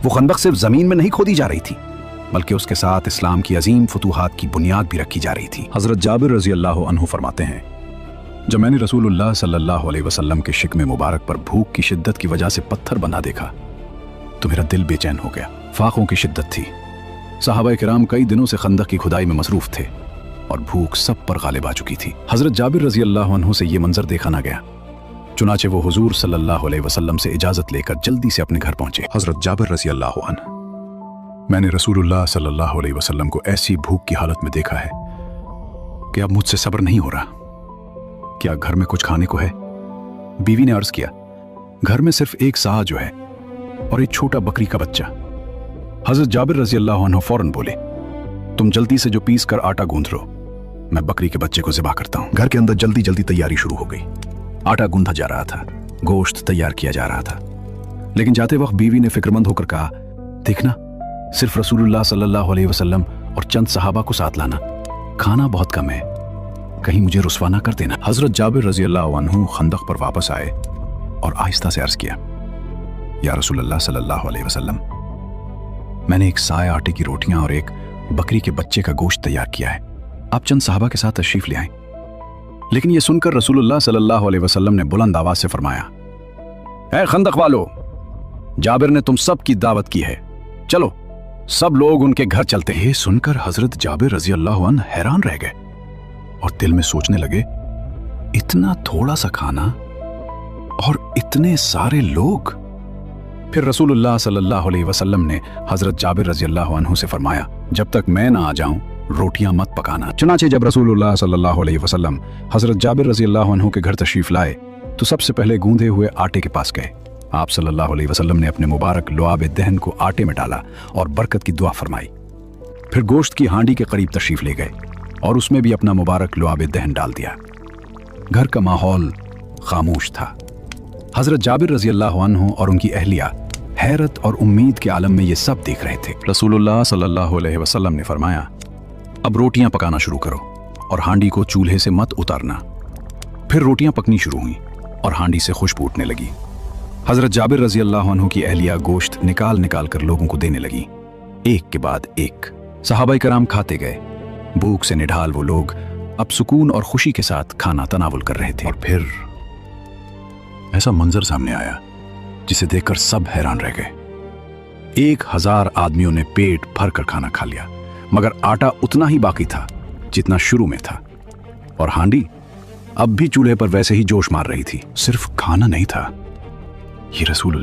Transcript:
वो खंदक सिर्फ जमीन में नहीं खोदी जा रही थी, बल्कि उसके साथ इस्लाम की अजीम फतूहात की बुनियाद भी रखी जा रही थी। हज़रत जाबिर रज़ी अल्लाह अन्हु फरमाते हैं, जब मैंने रसूलुल्लाह सल्लल्लाहु अलैहि वसल्लम के शिकमे मुबारक पर भूख की शिद्दत की वजह से पत्थर बना देखा तो मेरा दिल बेचैन हो गया। फाकों की शिद्दत थी। सहाबाए किराम कई दिनों से खंदक की खुदाई में मसरूफ थे और भूख सब पर गालिब आ चुकी थी। हज़रत जाबिर रज़ी अल्लाह अन्हु से ये मंजर देखा ना गया, चुनाचे वो हुजूर सल्लल्लाहु अलैहि वसल्लम से इजाज़त लेकर जल्दी से अपने घर पहुंचे। हज़रत जाबिर रज़ी अल्लाह अन्हु, मैंने रसूलुल्लाह सल्लल्लाहु अलैहि वसल्लम को ऐसी भूख की हालत में देखा है कि अब मुझसे सब्र नहीं हो रहा। क्या घर में कुछ खाने को है? बीवी ने अर्ज किया, घर में सिर्फ एक साह जो है और एक छोटा बकरी का बच्चा। हज़रत जाबिर रज़ी अल्लाह अन्हु फौरन बोले, तुम जल्दी से जो पीस कर आटा गूंथ लो, मैं बकरी के बच्चे को ज़िबा करता हूं। घर के अंदर जल्दी जल्दी तैयारी शुरू हो गई। आटा गूंथा जा रहा था, गोश्त तैयार किया जा रहा था, लेकिन जाते वक्त बीवी ने फिक्रमंद होकर कहा, देखना, सिर्फ रसूलुल्लाह सल्लल्लाहु अलैहि वसल्लम और चंद सहाबा को साथ लाना, खाना बहुत कम है, कहीं मुझे रुस्वा ना कर देना। हज़रत जाबिर रज़ी अल्लाह अन्हु खंदक पर वापस आए और आहिस्ता से अर्ज किया, या रसूलुल्लाह सल्लल्लाहु अलैहि वसल्लम, मैंने एक साए आटे की रोटियां और एक बकरी के बच्चे का गोश्त तैयार किया है, आप चंद सहाबा के साथ तशरीफ ले आए। लेकिन यह सुनकर रसूलुल्लाह सल्लल्लाहु अलैहि वसल्लम ने बुलंद आवाज से फरमाया, ऐ खंदक वालो, जाबिर ने तुम सब की दावत की है, चलो सब लोग उनके घर चलते हैं। सुनकर हजरत जाबिर रज़ी अल्लाह अन्हु हैरान रह गए और दिल में सोचने लगे, इतना थोड़ा सा खाना और इतने सारे लोग। फिर रसूलुल्लाह सल्लल्लाहु अलैहि वसल्लम ने हजरत जाबिर रज़ी अल्लाह अन्हु से फरमाया, जब तक मैं ना आ जाऊं रोटियां मत पकाना। चुनाचे जब रसूलुल्लाह सल्लल्लाहु अलैहि वसल्लम हजरत जाबिर रज़ी अल्लाह अन्हु के घर तशरीफ लाए तो सबसे पहले गूंधे हुए आटे के पास गए। आप सल्लल्लाहु अलैहि वसल्लम ने अपने मुबारक लुआब दहन को आटे में डाला और बरकत की दुआ फरमाई। फिर गोश्त की हांडी के करीब तशरीफ ले गए और उसमें भी अपना मुबारक लुआब दहन डाल दिया। घर का माहौल खामोश था। हजरत जाबिर रज़ी अल्लाह अन्हु और उनकी अहलिया हैरत और उम्मीद के आलम में ये सब देख रहे थे। रसूलुल्लाह सल्लल्लाहु अलैहि वसल्लम ने फरमाया, अब रोटियां पकाना शुरू करो और हांडी को चूल्हे से मत उतारना। फिर रोटियां पकनी शुरू हुई और हांडी से खुशबू उठने लगी। हजरत जाबिर रज़ी अल्लाह अन्हु की अहलिया गोश्त निकाल निकाल कर लोगों को देने लगी, एक के बाद एक। सहाबाए कराम खाते गए। भूख से निढाल वो लोग अब सुकून और खुशी के साथ खाना तनावुल कर रहे थे। और फिर ऐसा मंजर सामने आया जिसे देखकर सब हैरान रह गए। 1000 आदमियों ने पेट भर कर खाना खा लिया, मगर आटा उतना ही बाकी था जितना शुरू में था, और हांडी अब भी चूल्हे पर वैसे ही जोश मार रही थी। सिर्फ खाना नहीं था, ये रसूलुल्लाह